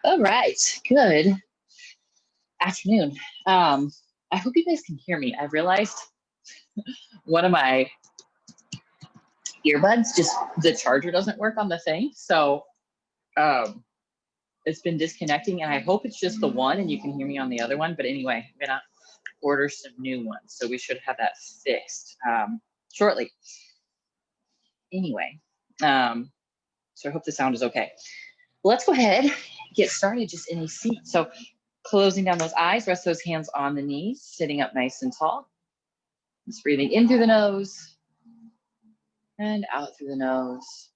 All right, good afternoon. I hope you guys can hear me. I realized one of my earbuds, just the charger doesn't work on the thing. So um, it's been disconnecting and I hope it's just the one and you can hear me on the other one. But anyway, I'm gonna order some new ones. So we should have that fixed shortly. Anyway, so I hope the sound is okay. Let's go ahead, get started just in a seat. So closing down those eyes, rest those hands on the knees, sitting up nice and tall. Just breathing in through the nose and out through the nose.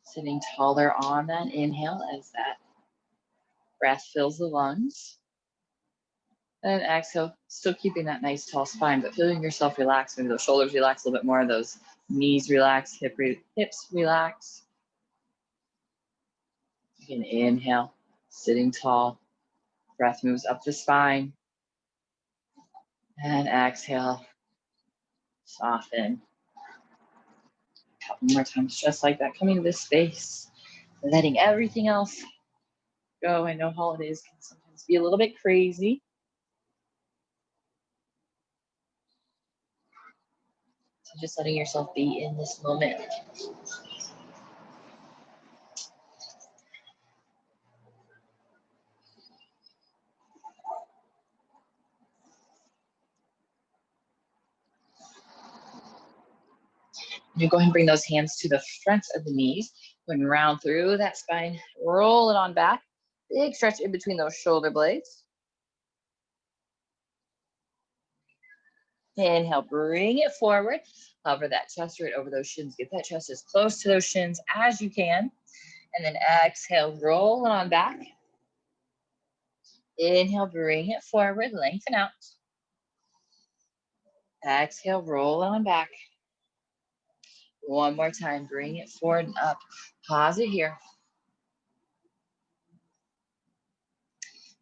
Sitting taller on that inhale as that breath fills the lungs. And exhale, still keeping that nice tall spine, but feeling yourself relax. Maybe those shoulders relax a little bit more, those knees relax, hips relax. You can inhale, sitting tall. Breath moves up the spine. And exhale, soften. A couple more times just like that, coming to this space, letting everything else go. I know holidays can sometimes be a little bit crazy. So just letting yourself be in this moment. You go ahead and bring those hands to the front of the knees. Go ahead and round through that spine, roll it on back. Big stretch in between those shoulder blades. Inhale, bring it forward. Hover that chest right over those shins. Get that chest as close to those shins as you can. And then exhale, roll it on back. Inhale, bring it forward, lengthen out. Exhale, roll it on back. One more time, bring it forward and up. Pause it here.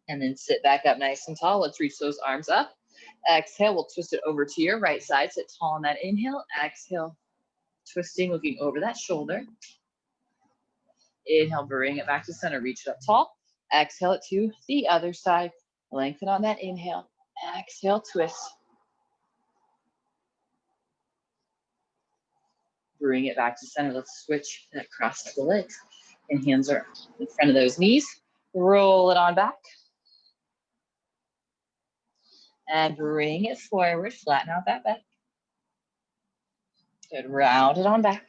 And then sit back up nice and tall. Let's reach those arms up. Exhale, we'll twist it over to your right side. Sit tall on that inhale. Exhale, twisting, looking over that shoulder. Inhale, bring it back to center. Reach it up tall. Exhale it to the other side. Lengthen on that inhale. Exhale, twist. Bring it back to center. Let's switch that cross to the legs. And hands are in front of those knees. Roll it on back. And bring it forward. Flatten out that back. Good. Round it on back.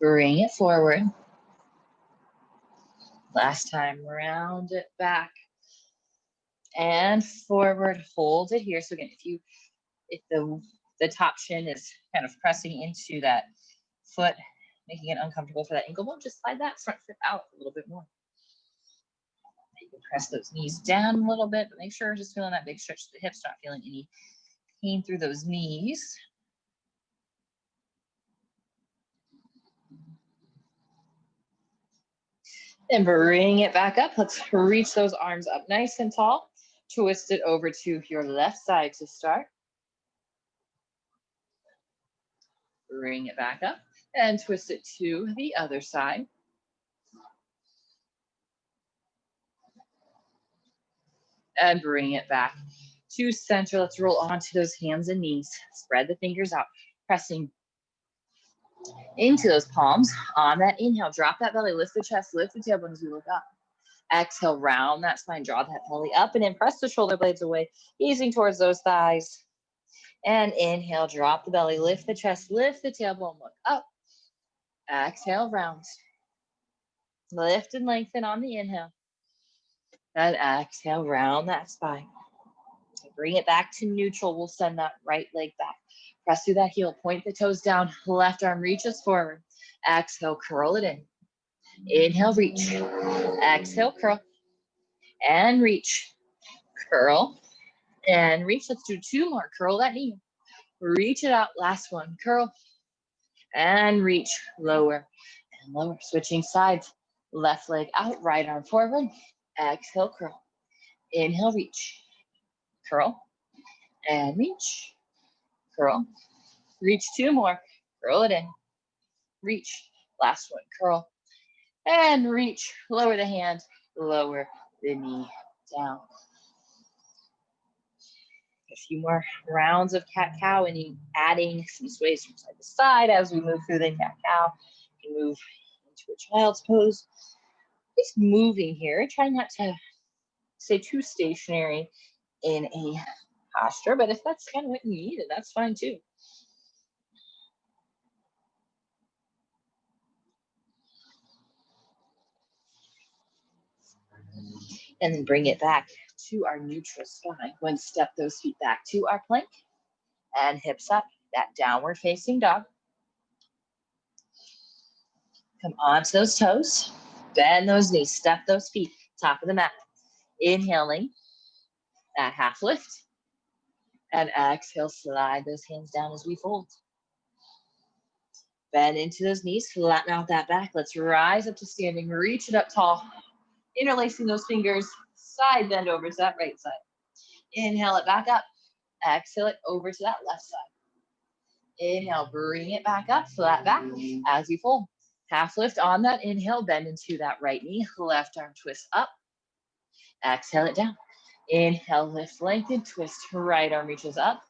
Bring it forward. Last time, round it back. And forward. Hold it here. So again, if the top shin is kind of pressing into that foot, making it uncomfortable for that ankle bone, just slide that front foot out a little bit more. You can press those knees down a little bit, but make sure you're just feeling that big stretch to the hips, not feeling any pain through those knees. And bring it back up. Let's reach those arms up nice and tall. Twist it over to your left side to start. Bring it back up and twist it to the other side. And bring it back to center. Let's roll onto those hands and knees. Spread the fingers out, pressing into those palms. On that inhale, drop that belly, lift the chest, lift the tailbone as we look up. Exhale, round that spine, draw that belly up and then press the shoulder blades away, easing towards those thighs. And inhale, drop the belly, lift the chest, lift the tailbone, look up. Exhale, round. Lift and lengthen on the inhale. And exhale, round that spine. Bring it back to neutral. We'll send that right leg back. Press through that heel, point the toes down. Left arm reaches forward. Exhale, curl it in. Inhale, reach. Exhale, curl. And reach. Curl. And reach. Let's do two more. Curl that knee. Reach it out. Last one. Curl. And reach. Lower and lower. Switching sides. Left leg out. Right arm forward. Exhale, curl. Inhale, reach. Curl. And reach. curl. Reach 2 more, curl it in. Reach, last one, curl. And reach, lower the hand, lower the knee down. A few more rounds of cat-cow and you adding some sways from side to side as we move through the cat-cow. You can move into a child's pose. Just moving here. Try not to stay too stationary in a posture, but if that's kind of what you need, that's fine too. And then bring it back to our neutral spine. One step those feet back to our plank and hips up, that downward facing dog. Come onto those toes, bend those knees, step those feet, top of the mat. Inhaling, that half lift. And exhale, slide those hands down as we fold. Bend into those knees, flatten out that back. Let's rise up to standing, reach it up tall. Interlacing those fingers, side bend over to that right side. Inhale it back up. Exhale it over to that left side. Inhale, bring it back up, flat back as you fold. Half lift on that inhale, bend into that right knee, left arm twist up. Exhale it down. Inhale, lift, lengthen, twist, right arm reaches up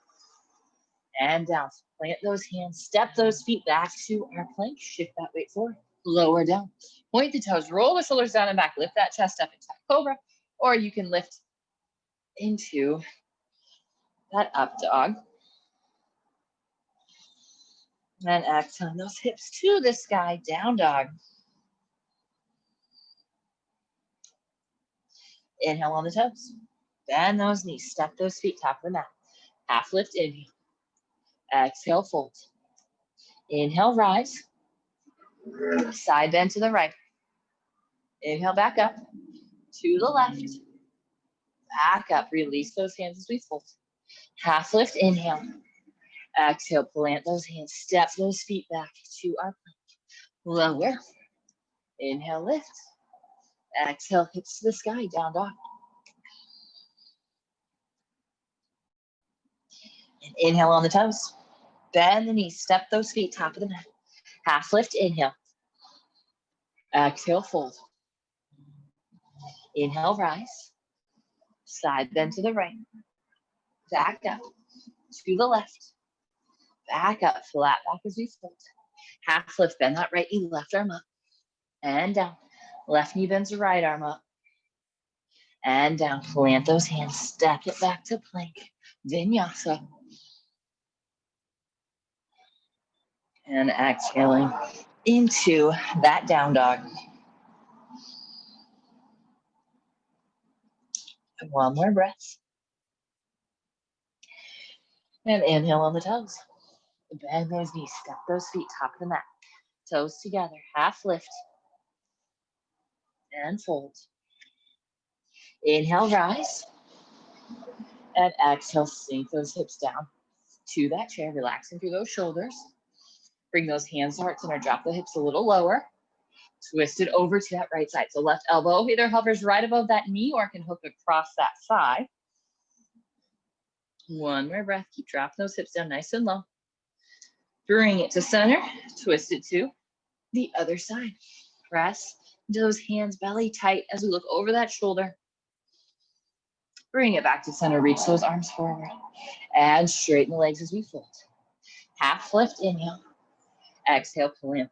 and down. Plant those hands, step those feet back to our plank, shift that weight forward, lower down. Point the toes, roll the shoulders down and back, lift that chest up into that cobra, or you can lift into that up dog. And exhale those hips to the sky, down dog. Inhale on the toes. Bend those knees, step those feet, top of the mat. Half lift, inhale. Exhale, fold. Inhale, rise. Side bend to the right. Inhale, back up. To the left. Back up. Release those hands as we fold. Half lift, inhale. Exhale, plant those hands. Step those feet back to our plank. Lower. Inhale, lift. Exhale, hips to the sky, down dog. And inhale on the toes. Bend the knees, step those feet, top of the mat. Half lift, inhale. Exhale, fold. Inhale, rise. Side bend to the right. Back up. To the left. Back up, flat back as we fold. Half lift, bend that right knee, left arm up. And down. Left knee bends the right arm up. And down. Plant those hands, step it back to plank. Vinyasa. And exhaling into that down dog. And one more breath. And inhale on the toes. Bend those knees, step those feet, top of the mat. Toes together, half lift. And fold. Inhale, rise. And exhale, sink those hips down to that chair, relaxing through those shoulders. Bring those hands to heart center, drop the hips a little lower. Twist it over to that right side. So left elbow either hovers right above that knee or can hook across that side. One more breath. Keep dropping those hips down nice and low. Bring it to center. Twist it to the other side. Press into those hands belly tight as we look over that shoulder. Bring it back to center. Reach those arms forward. And straighten the legs as we fold. Half lift, inhale. Exhale, plant.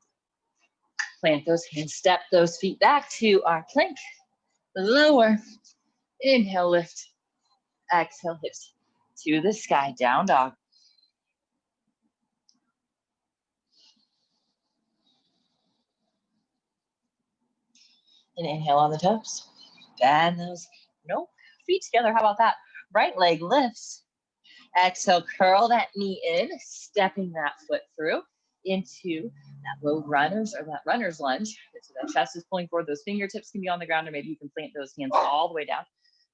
Plant those hands. Step those feet back to our plank. Lower. Inhale, lift. Exhale, hips to the sky. Down dog. And inhale on the toes. Bend those feet together. How about that? Right leg lifts. Exhale, curl that knee in, stepping that foot through into that low runners or that runner's lunge. So that chest is pulling forward. Those fingertips can be on the ground, or maybe you can plant those hands all the way down.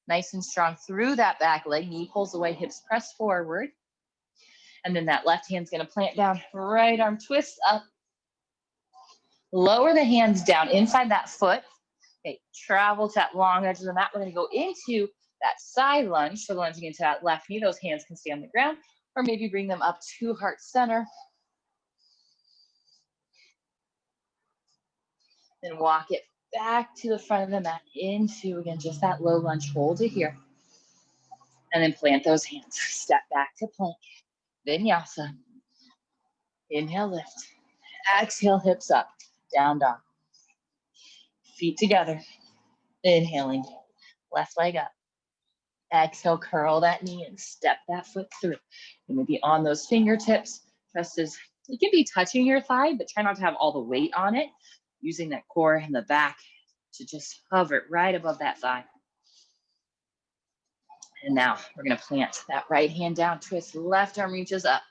Nice and strong through that back leg. Knee pulls away, hips press forward. And then that left hand's going to plant down. Right arm twists up. Lower the hands down inside that foot. Okay, travel to that long edge of the mat. We're going to go into that side lunge. So lunging into that left knee. Those hands can stay on the ground, or maybe bring them up to heart center. Then walk it back to the front of the mat into, again, just that low lunge. Hold it here. And then plant those hands. Step back to plank. Vinyasa. Inhale, lift. Exhale, hips up. Down dog. Feet together. Inhaling. Left leg up. Exhale, curl that knee and step that foot through. And maybe on those fingertips, just as you can be touching your thigh, but try not to have all the weight on it. Using that core and the back to just hover right above that thigh. And now we're going to plant that right hand down, twist, left arm reaches up.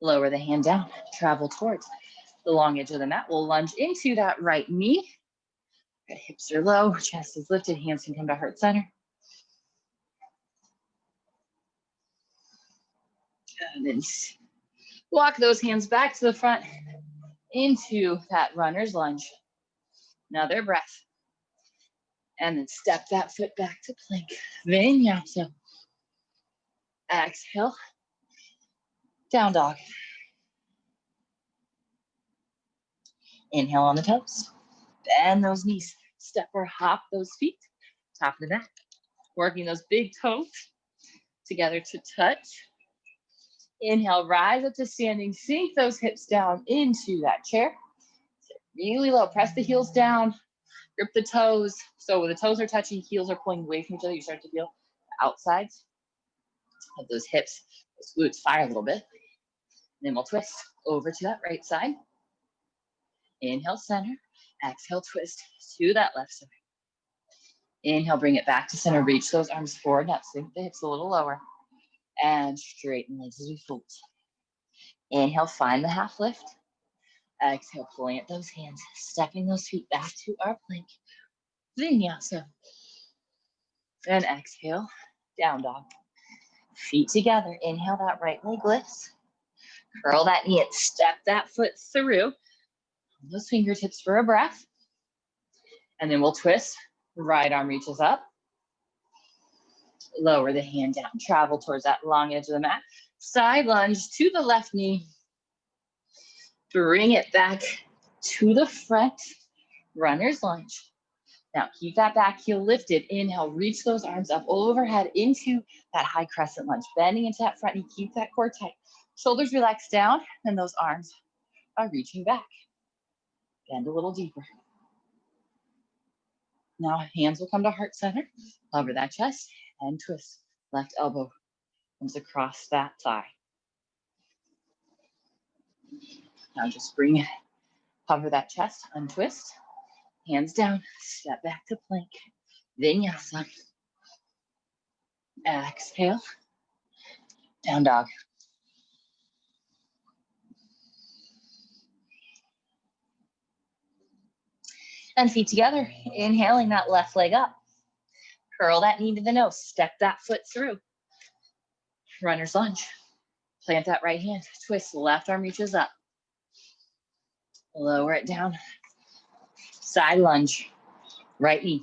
Lower the hand down, travel towards the long edge of the mat. We'll lunge into that right knee. Good, hips are low, chest is lifted, hands can come to heart center. And then walk those hands back to the front into that runner's lunge. Another breath. And then step that foot back to plank. Vinyasa. Exhale. Down dog. Inhale on the toes. Bend those knees. Step or hop those feet. Top of the mat. Working those big toes together to touch. Inhale, rise up to standing. Sink those hips down into that chair. Sit really low. Press the heels down. Grip the toes. So when the toes are touching, heels are pulling away from each other. You start to feel the outsides of those hips, those glutes fire a little bit. Then we'll twist over to that right side. Inhale, center. Exhale, twist to that left side. Inhale, bring it back to center. Reach those arms forward. Now sink the hips a little lower. And straighten legs as we fold. Inhale, find the half lift. Exhale, plant those hands. Stepping those feet back to our plank. Vinyasa. And exhale, down dog. Feet together. Inhale, that right leg lifts. Curl that knee and step that foot through. Those fingertips for a breath. And then we'll twist. Right arm reaches up. Lower the hand down. Travel towards that long edge of the mat. Side lunge to the left knee. Bring it back to the front. Runner's lunge. Now keep that back heel lifted. Inhale, reach those arms up overhead into that high crescent lunge. Bending into that front knee. Keep that core tight. Shoulders relax down and those arms are reaching back. Bend a little deeper. Now hands will come to heart center. Hover that chest and twist. Left elbow comes across that thigh. Now just bring it, hover that chest, untwist. Hands down, step back to plank. Vinyasa. Exhale. Down dog. And feet together. Inhaling that left leg up. Curl that knee to the nose. Step that foot through. Runner's lunge. Plant that right hand. Twist. Left arm reaches up. Lower it down. Side lunge. Right knee.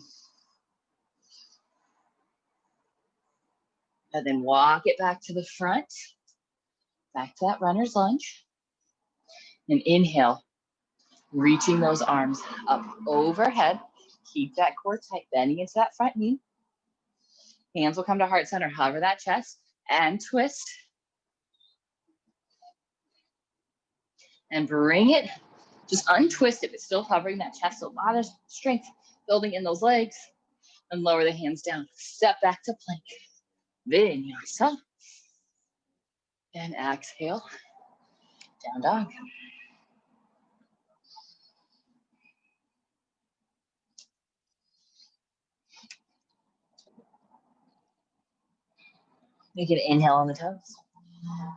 And then walk it back to the front. Back to that runner's lunge. And inhale. Reaching those arms up overhead. Keep that core tight. Bending into that front knee. Hands will come to heart center. Hover that chest and twist. And bring it. Just untwist it, but still hovering that chest. A lot of strength building in those legs. And lower the hands down. Step back to plank. Vinyasa. And exhale. Down dog. You can inhale on the toes.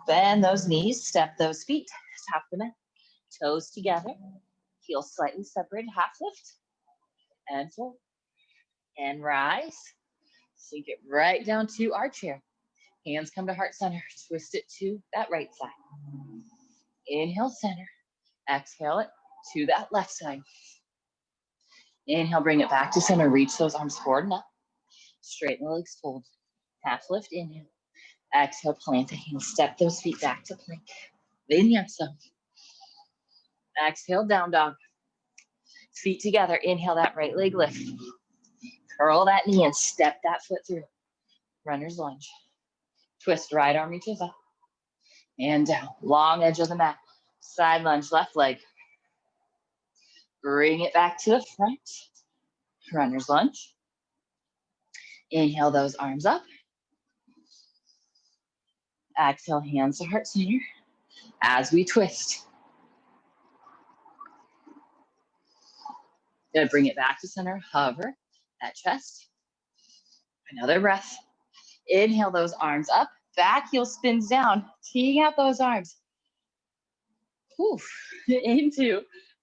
Bend those knees, step those feet, top of the mat. Toes together, heels slightly separated, half lift. And fold. And rise. Sink it right down to our chair. Hands come to heart center. Twist it to that right side. Inhale, center. Exhale it to that left side. Inhale, bring it back to center. Reach those arms forward and up. Straighten the legs, fold. Half lift, inhale. Exhale, plant the hands, step those feet back to plank. Vinyasa. Exhale, down dog. Feet together, inhale that right leg lift. Curl that knee and step that foot through. Runner's lunge. Twist, right arm reaches up. And down, long edge of the mat. Side lunge, left leg. Bring it back to the front. Runner's lunge. Inhale those arms up. Exhale, hands to heart center. As we twist. Good, bring it back to center. Hover that chest. Another breath. Inhale those arms up. Back heel spins down. Teeing out those arms. Oof, into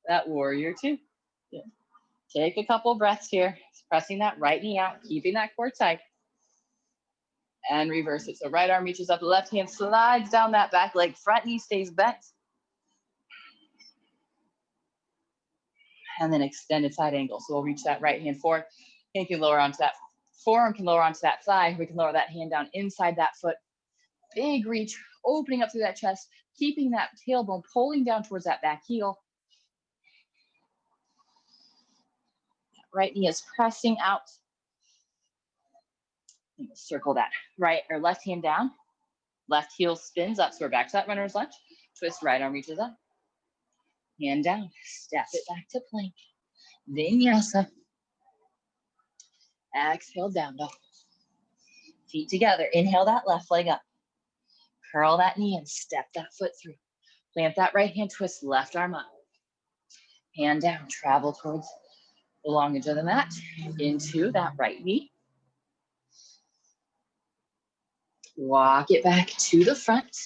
that warrior two. Good. Take a couple breaths here. Pressing that right knee out. Keeping that core tight. And reverse it. So right arm reaches up. The left hand slides down that back leg. Front knee stays bent. And then extended side angle. So we'll reach that right hand forward. Hand can lower onto that forearm, can lower onto that thigh. We can lower that hand down inside that foot. Big reach, opening up through that chest, keeping that tailbone pulling down towards that back heel. Right knee is pressing out. Circle that right or left hand down. Left heel spins up. So we're back to that runner's lunge. Twist, right arm reaches up. Hand down. Step it back to plank. Vinyasa. Exhale, down dog. Feet together. Inhale that left leg up. Curl that knee and step that foot through. Plant that right hand, twist left arm up. Hand down, travel towards the long edge of the mat. Into that right knee. Walk it back to the front.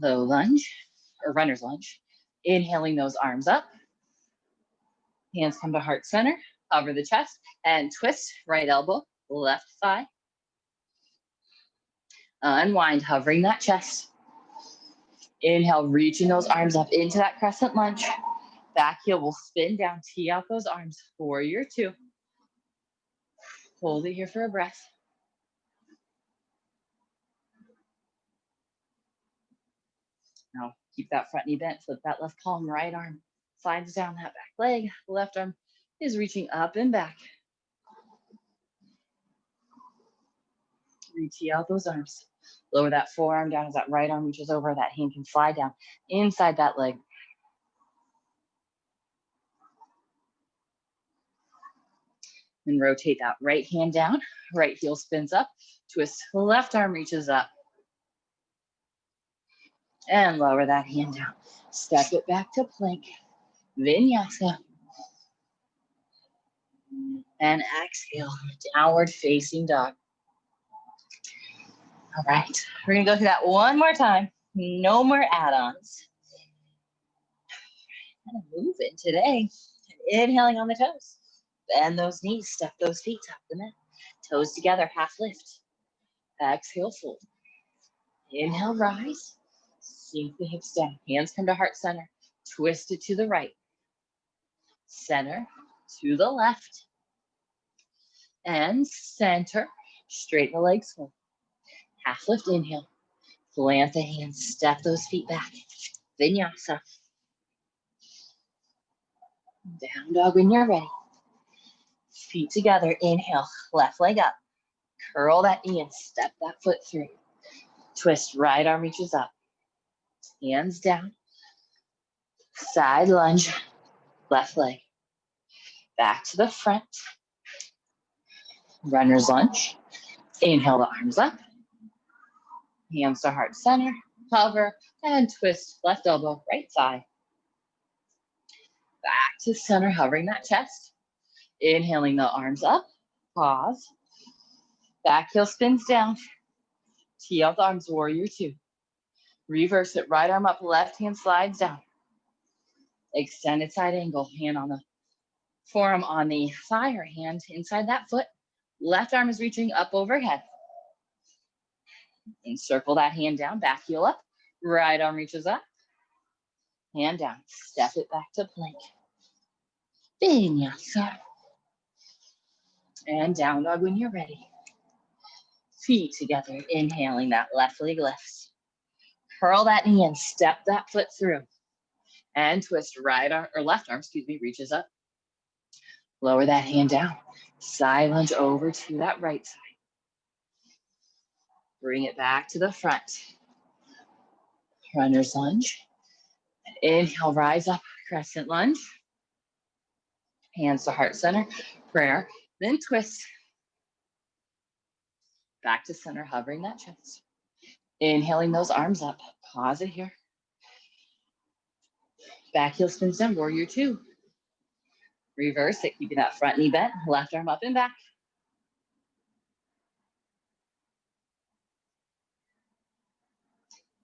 Low lunge, or runner's lunge. Inhaling those arms up. Hands come to heart center. Hover the chest and twist right elbow, left thigh. Unwind, hovering that chest. Inhale, reaching those arms up into that crescent lunge. Back heel will spin down, tee out those arms. Warrior two. Hold it here for a breath. Now keep that front knee bent, flip that left palm, right arm slides down that back leg. Left arm is reaching up and back. Reach out those arms. Lower that forearm down as that right arm reaches over. That hand can slide down inside that leg. And rotate that right hand down. Right heel spins up. Twist, left arm reaches up. And lower that hand down. Step it back to plank. Vinyasa. And exhale, downward facing dog. All right, we're gonna go through that one more time. No more add-ons. Kind of moving today. Inhaling on the toes. Bend those knees, step those feet, tap the mat. Toes together, half lift. Exhale, fold. Inhale, rise. Sink the hips down. Hands come to heart center. Twist it to the right. Center to the left. And center. Straighten the legs forward. Half lift, inhale. Plant the hands, step those feet back. Vinyasa. Down dog when you're ready. Feet together, inhale, left leg up. Curl that knee and step that foot through. Twist, right arm reaches up. Hands down. Side lunge, left leg. Back to the front. Runner's lunge. Inhale the arms up. Hands to heart center. Hover and twist left elbow, right thigh. Back to center, hovering that chest. Inhaling the arms up. Pause. Back heel spins down. Tee out the arms, warrior two. Reverse it, right arm up, left hand slides down. Extended side angle, hand on the forearm on the thigh or hand inside that foot. Left arm is reaching up overhead. And circle that hand down, back heel up. Right arm reaches up. Hand down, step it back to plank. Vinyasa. And down dog when you're ready. Feet together, inhaling that left leg lifts. Curl that knee and step that foot through. And twist right arm, or left arm, excuse me, reaches up. Lower that hand down. Side lunge over to that right side. Bring it back to the front. Runner's lunge. Inhale, rise up, crescent lunge. Hands to heart center, prayer. Then twist. Back to center, hovering that chest. Inhaling those arms up. Pause it here. Back heel spins down, warrior two. Reverse it, keeping that front knee bent. Left arm up and back.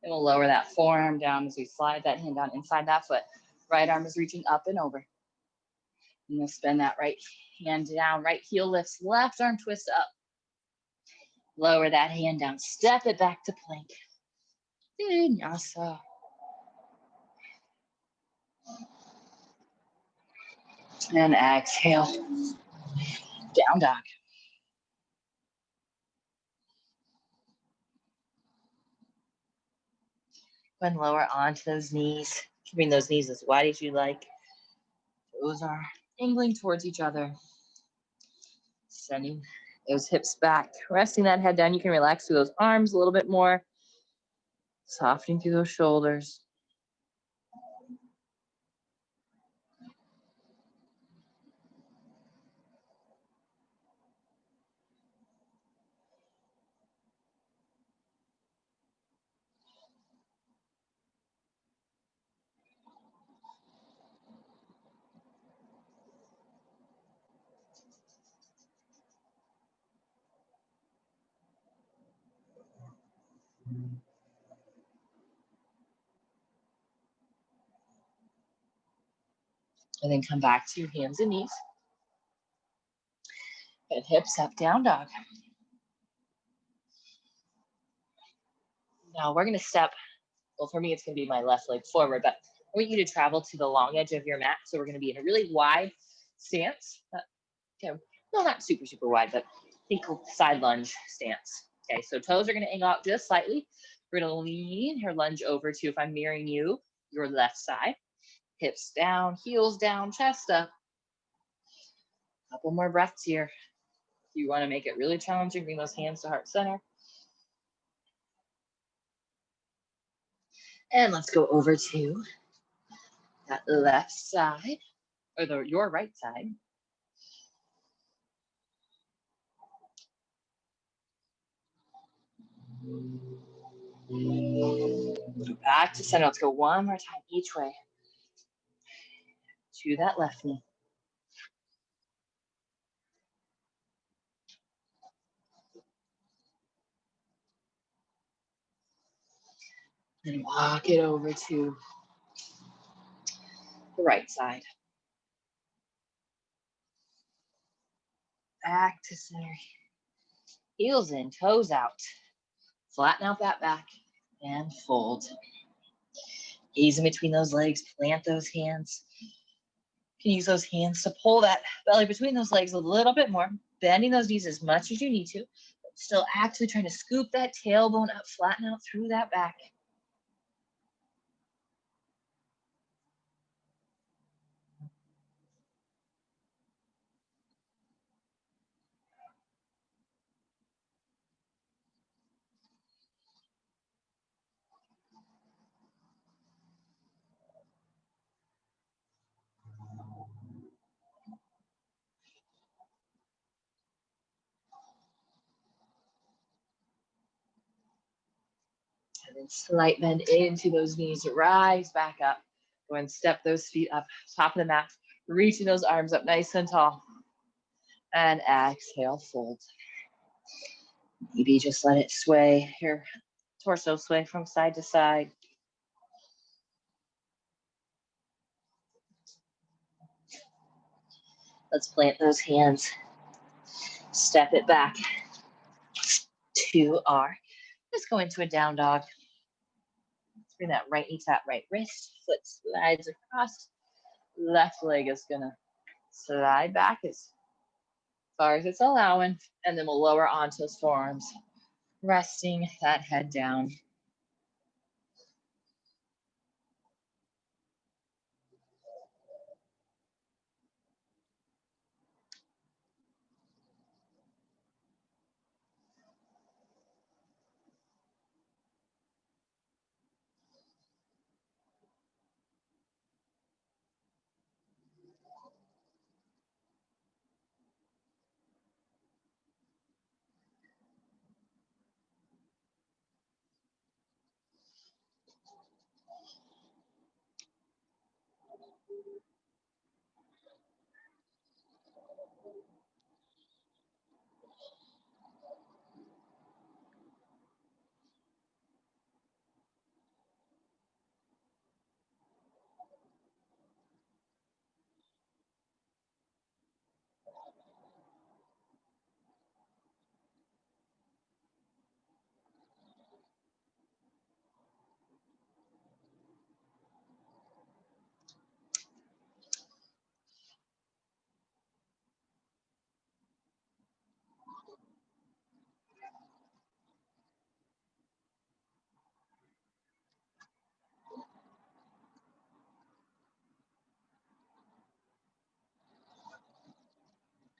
And we'll lower that forearm down as we slide that hand down inside that foot. Right arm is reaching up and over. And we'll spin that right hand down. Right heel lifts, left arm twist up. Lower that hand down. Step it back to plank. Vinyasa. And exhale. Down dog. When lower onto those knees, keeping those knees as wide as you like. Those are angling towards each other. Sending those hips back, resting that head down. You can relax through those arms a little bit more. Softening through those shoulders. And then come back to your hands and knees. And hips up, down dog. Now we're going to step, well, for me, it's going to be my left leg forward, but I want you to travel to the long edge of your mat. So we're going to be in a really wide stance. Okay, no, not super, super wide, but think side lunge stance. Okay, so toes are going to angle out just slightly. We're going to lean your lunge over to, if I'm mirroring you, your left side. Hips down, heels down, chest up. Couple more breaths here. If you want to make it really challenging, bring those hands to heart center. And let's go over to that left side, or your right side. Back to center. Let's go one more time each way. To that left knee. And walk it over to the right side. Back to center. Heels in, toes out. Flatten out that back and fold. Ease in between those legs, plant those hands. You can use those hands to pull that belly between those legs a little bit more, bending those knees as much as you need to, but still actively trying to scoop that tailbone up, flatten out through that back. And then slight bend into those knees, rise back up. Go and step those feet up, top of the mat, reaching those arms up nice and tall. And exhale, fold. Maybe just let it sway, your torso sway from side to side. Let's plant those hands. Step it back to our, let's go into a down dog. Let's bring that right knee to that right wrist. Foot slides across. Left leg is gonna slide back as far as it's allowing. And then we'll lower onto those forearms. Resting that head down.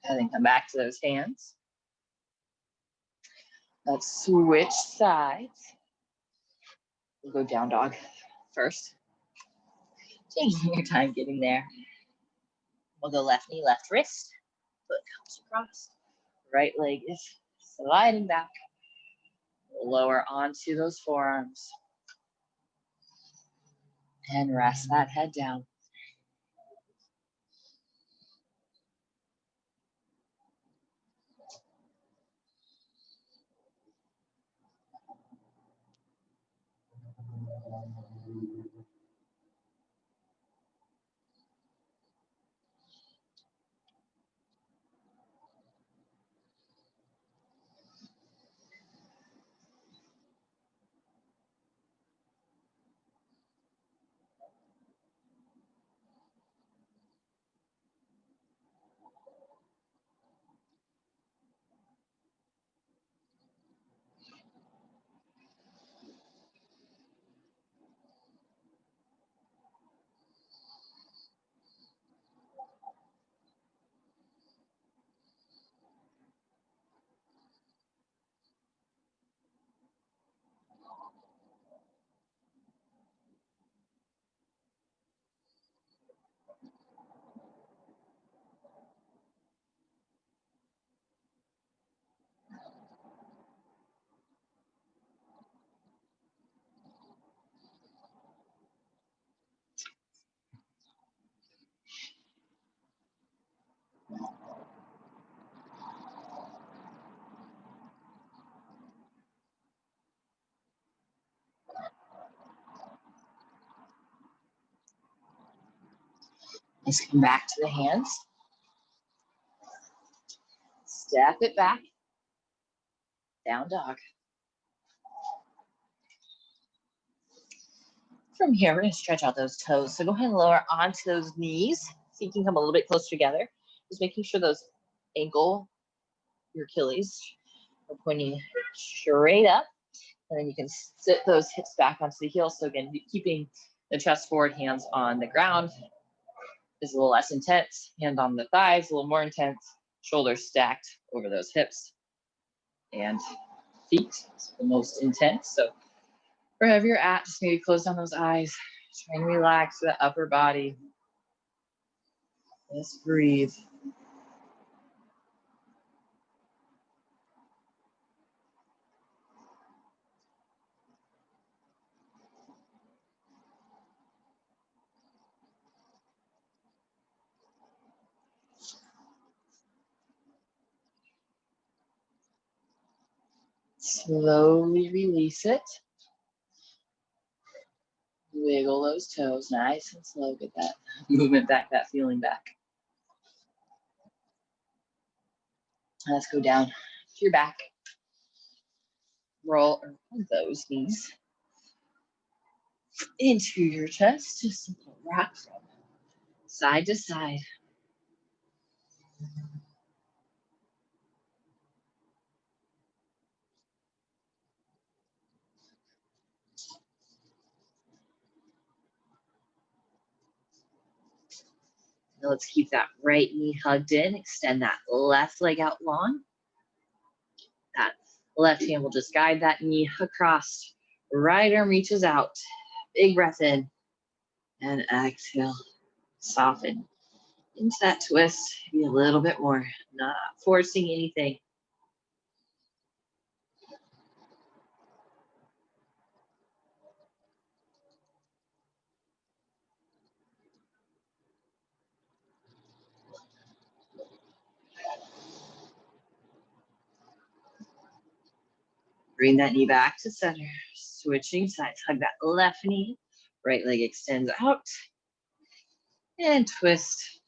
And then come back to those hands. Let's switch sides. We'll go down dog first. Taking your time getting there. We'll go left knee, left wrist. Foot comes across. Right leg is sliding back. Lower onto those forearms. And rest that head down. Let's come back to the hands. Step it back. Down dog. From here, we're going to stretch out those toes. So go ahead and lower onto those knees. So you can come a little bit closer together. Just making sure those ankle, your Achilles, are pointing straight up. And then you can sit those hips back onto the heels. So again, keeping the chest forward, hands on the ground is a little less intense. Hand on the thighs, a little more intense. Shoulders stacked over those hips. And feet is the most intense. So wherever you're at, just maybe close down those eyes. Try and relax the upper body. Just breathe. Slowly release it. Wiggle those toes nice and slow. Get that movement back, that feeling back. Let's go down to your back. Roll those knees into your chest. Just simple rock from side to side. Now let's keep that right knee hugged in. Extend that left leg out long. That left hand will just guide that knee across. Right arm reaches out. Big breath in. And exhale. Soften into that twist. Maybe a little bit more. Not forcing anything. Bring that knee back to center. Switching sides. Hug that left knee. Right leg extends out. And twist.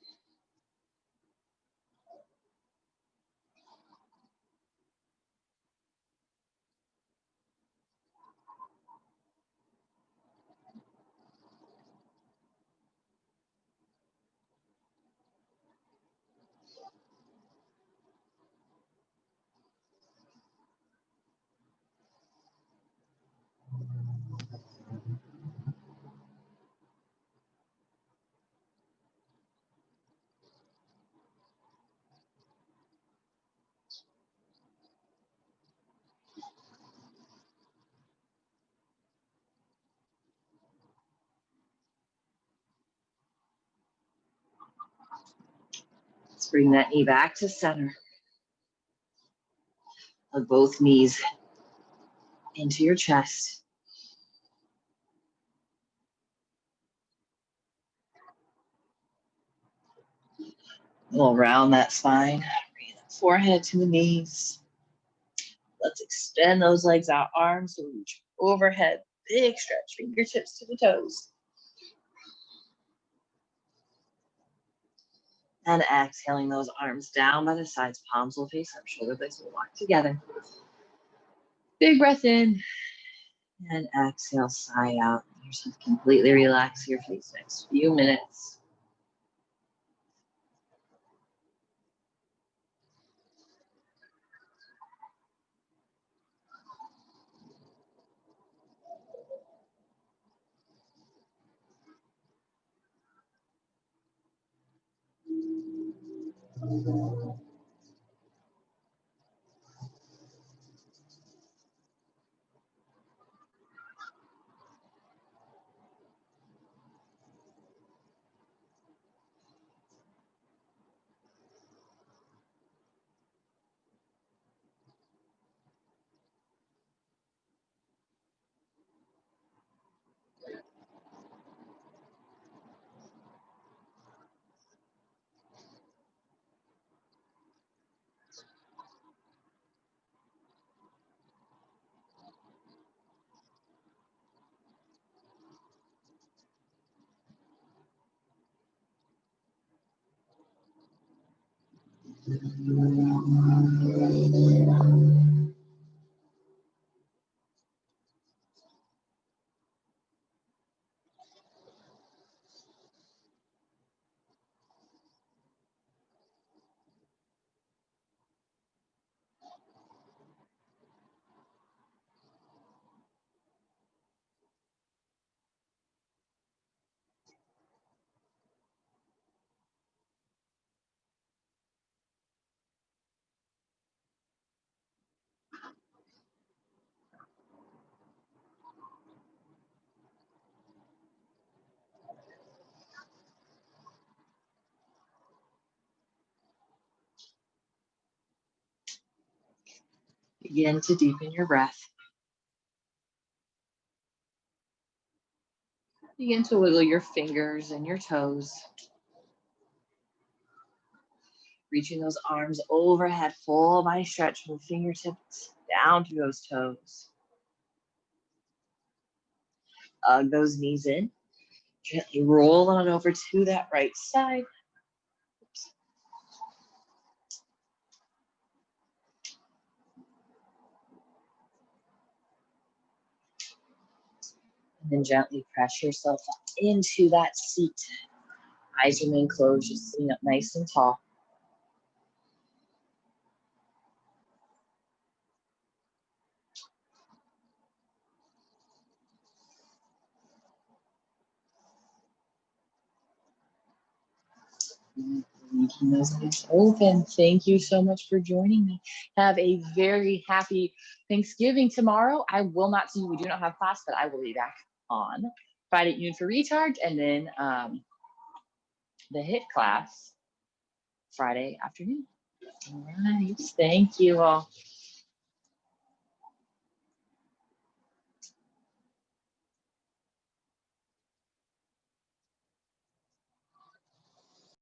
Let's bring that knee back to center. Hug both knees into your chest. We'll round that spine. Bring that forehead to the knees. Let's extend those legs out, arms to reach overhead. Big stretch, fingertips to the toes. And exhaling those arms down by the sides. Palms will face up, shoulder blades will walk together. Big breath in. And exhale, sigh out. Let yourself completely relax here for these next few minutes. Begin to deepen your breath. Begin to wiggle your fingers and your toes. Reaching those arms overhead, full body stretch from the fingertips down to those toes. Hug those knees in. Gently roll on over to that right side. And then gently press yourself up into that seat. Eyes remain closed, just sitting up nice and tall. Keeping those eyes open. Thank you so much for joining me. Have a very happy Thanksgiving tomorrow. I will not see you. We do not have class, but I will be back on Friday at noon for recharge, and then the HIIT class Friday afternoon. All right. Thank you all.